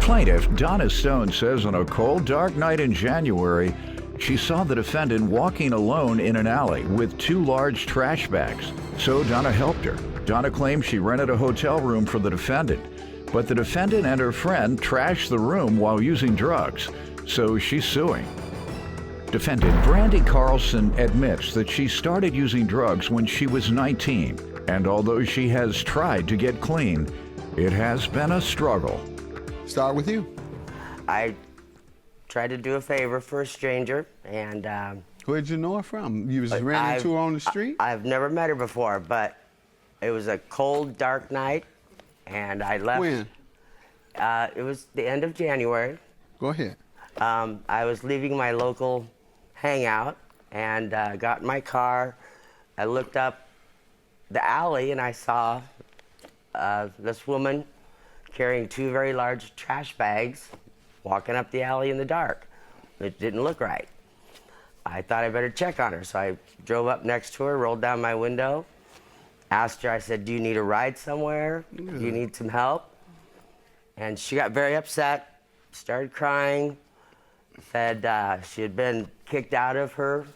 Plaintiff Donna Stone says on a cold, dark night in January, she saw the defendant walking alone in an alley with 2 large trash bags. So Donna helped her. Donna claims she rented a hotel room for the defendant, but the defendant and her friend trashed the room while using drugs, so she's suing. Defendant Brandy Carlson admits that she started using drugs when she was 19, and although she has tried to get clean, it has been a struggle. Start with you. I tried to do a favor for a stranger, and Where'd you know her from? You was ran into her on the street? I've never met her before, but it was a cold, dark night, and I left. When? It was the end of January. Go ahead. I was leaving my local hangout and got in my car. I looked up the alley and I saw this woman carrying 2 very large trash bags walking up the alley in the dark. It didn't look right. I thought I better check on her, so I drove up next to her, rolled down my window, asked her, I said, do you need a ride somewhere? Do you need some help? And she got very upset, started crying, said she had been kicked out of her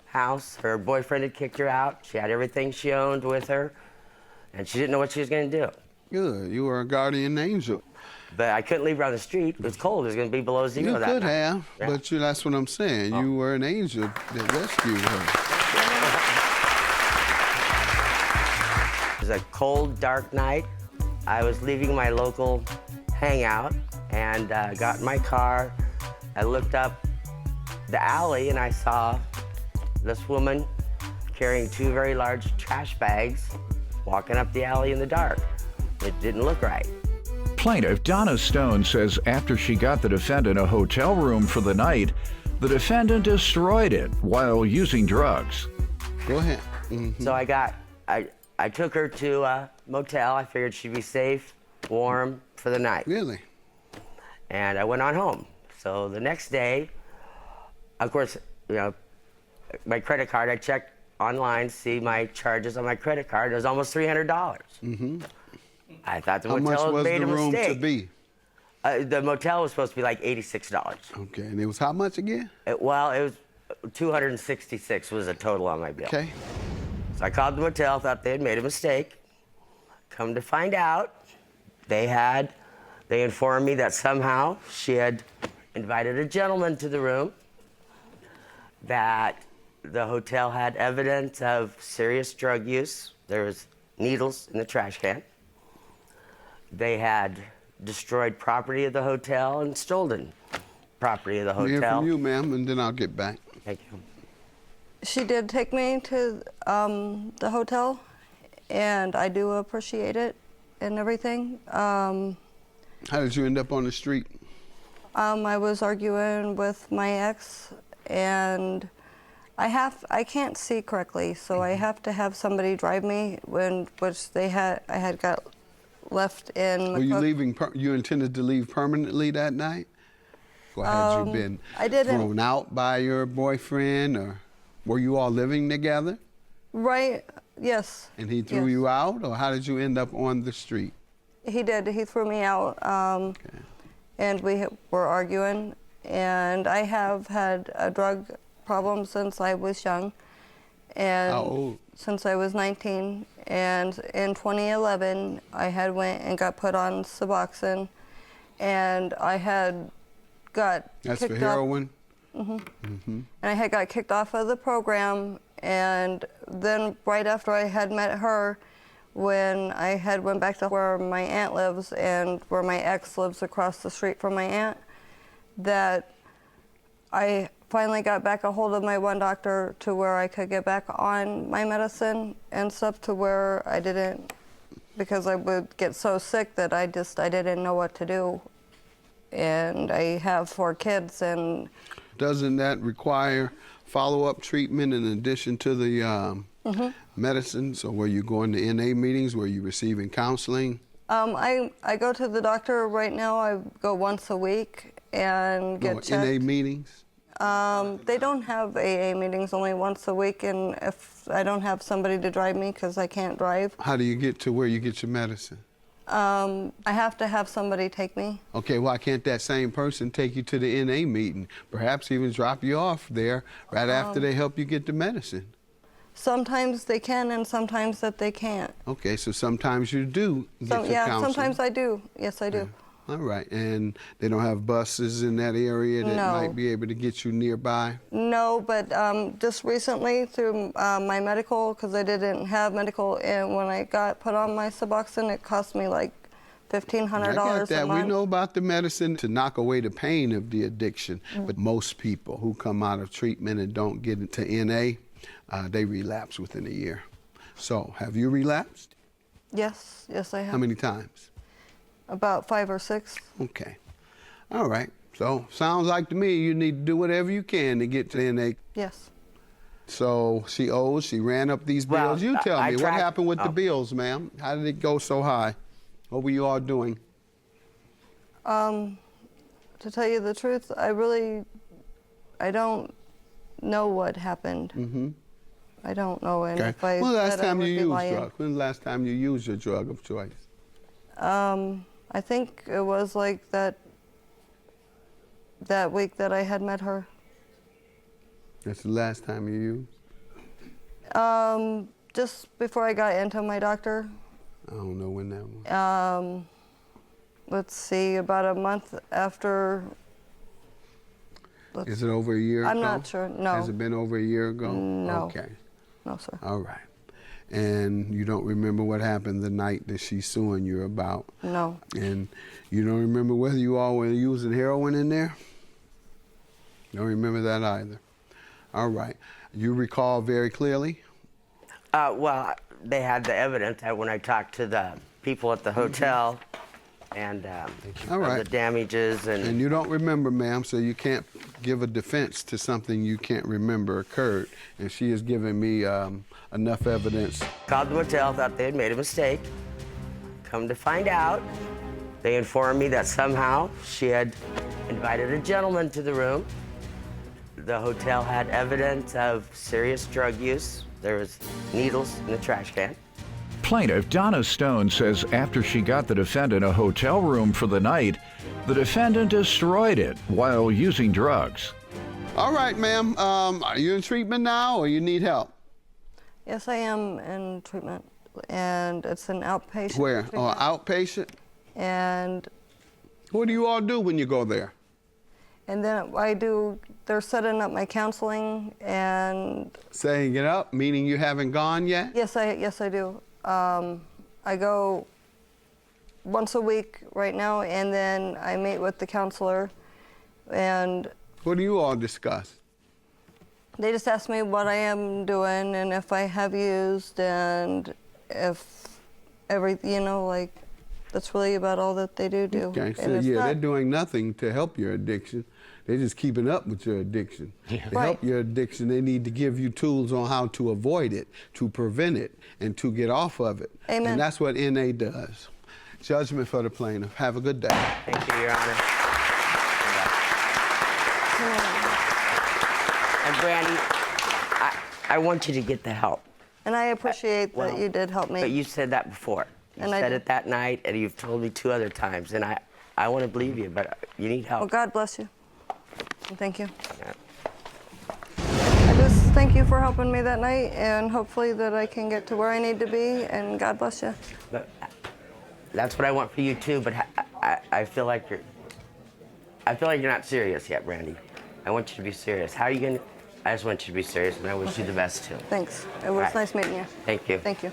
house. Her boyfriend had kicked her out. She had everything she owned with her, and she didn't know what she was going to do. Good. You were a guardian angel. But I couldn't leave her on the street. It was cold. It was going to be below 0 You that could night. have, Yeah. but that's what I'm saying. You were an angel that rescued her. It was a cold, dark night. I was leaving my local hangout and got in my car. I looked up the alley and I saw this woman carrying 2 very large trash bags walking up the alley in the dark. It didn't look right. Plaintiff Donna Stone says after she got the defendant a hotel room for the night, the defendant destroyed it while using drugs. Go ahead. Mm-hmm. So I took her to a motel. I figured she'd be safe, warm for the night. Really? And I went on home. So the next day, of course, you know, my credit card, I checked online, see my charges on my credit card. It was almost $300. Mm-hmm. I thought the How much motel was made the a room mistake. to be? The motel was supposed to be like $86. Okay, and it was how much again? It was $266 was the total on my bill. Okay. So I called the motel, thought they had made a mistake. Come to find out, they informed me that somehow she had invited a gentleman to the room, that the hotel had evidence of serious drug use. There was needles in the trash can. They had destroyed property of the hotel and stolen property of the hotel. We'll hear from you, ma'am, and then I'll get back. Thank you. She did take me to the hotel, and I do appreciate it and everything. How did you end up on the street? I was arguing with my ex, and I can't see correctly, so I have to have somebody drive me. I had got left in. Were you leaving? You intended to leave permanently that night? Or had you been thrown out by your boyfriend, or were you all living together? Right. Yes. And he threw you out, or how did you end up on the street? He did. He threw me out, Okay. and we were arguing. And I have had a drug problem since I was young. And How old? Since I was 19. And in 2011, I had went and got put on Suboxone, and I had got That's kicked for heroin? Mm-hmm. Mm-hmm. And I had got kicked off of the program, and then right after I had met her, when I had went back to where my aunt lives and where my ex lives across the street from my aunt, that I finally got back a hold of my one doctor to where I could get back on my medicine and stuff, to where I didn't, because I would get so sick that I didn't know what to do. And I have 4 kids, and doesn't that require follow-up treatment in addition to the medicine? So were you going to NA meetings? Were you receiving counseling? I go to the doctor right now. I go once a week and get checked. NA meetings? They don't have AA meetings, only once a week, and if I don't have somebody to drive me because I can't drive. How do you get to where you get your medicine? I have to have somebody take me. Okay, why can't that same person take you to the NA meeting? Perhaps even drop you off there right after they help you get the medicine. Sometimes they can and sometimes that they can't. Okay, so sometimes you do get Yeah, counseling. sometimes I do. Yes, I do. All right, and they don't have buses in that area that No. might be able to get you nearby? No, but just recently through my medical, because I didn't have medical, and when I got put on my Suboxone, it cost me like $1,500 I got that. a month. We know about the medicine to knock away the pain of the addiction, but most people who come out of treatment and don't get into NA, they relapse within a year. So, have you relapsed? Yes, yes, I have. How many times? About 5 or 6. Okay. All right. So, sounds like to me you need to do whatever you can to get to NA. Yes. So, she ran up these bills. Well, You tell me, what happened with the oh. bills, ma'am? How did it go so high? What were you all doing? To tell you the truth, I don't know what happened. Mm-hmm. I don't know, and Okay. if I When was the last said I time would you be used lying. drugs? When was the last time you used your drug of choice? I think it was like that week that I had met her. That's the last time you used? Just before I got into my doctor. I don't know when that was. Let's see, about a month after. Is it over a year ago? I'm not sure, no. Has it been over a year ago? No. Okay. No, sir. All right. And you don't remember what happened the night that she's suing you about? No. And you don't remember whether you all were using heroin in there? Don't remember that either. All right. You recall very clearly? Well, they had the evidence when I talked to the people at the hotel and All right. the damages And you don't remember, ma'am, so you can't give a defense to something you can't remember occurred. And she has given me enough evidence. Called the motel, thought they had made a mistake. Come to find out, they informed me that somehow she had invited a gentleman to the room. The hotel had evidence of serious drug use. There was needles in the trash can. Plaintiff Donna Stone says after she got the defendant a hotel room for the night, the defendant destroyed it while using drugs. All right, ma'am. Are you in treatment now or you need help? Yes, I am in treatment, and it's an outpatient. Where? treatment. Outpatient? And What do you all do when you go there? then they're setting up my counseling, and Setting it up, meaning you haven't gone yet? yes, I do. I go once a week right now, and then I meet with the counselor, and What do you all discuss? they just ask me what I am doing and if I have used, and if like, that's really about all that they do. Okay, And so it's yeah, not- they're doing nothing to help your addiction. They're just keeping up with your addiction. To Right. help your addiction, they need to give you tools on how to avoid it, to prevent it, and to get off of it. Amen. And that's what NA does. Judgment for the plaintiff. Have a good day. Thank you, Your Honor. And Brandy, I want you to get the help. And I appreciate that you did help me. But you said that before. You And I said did. it that night, and you've told me 2 other times, and I want to believe you, but you need help. Well, God bless you. And thank you. Yeah. I just thank you for helping me that night, and hopefully that I can get to where I need to be, and God bless you. But that's what I want for you too. But I feel like you're not serious yet, Brandy. I want you to be serious. How are you gonna? I just want you to be serious, and I wish you the best too. Thanks. It was All right. nice meeting you. Thank you. Thank you.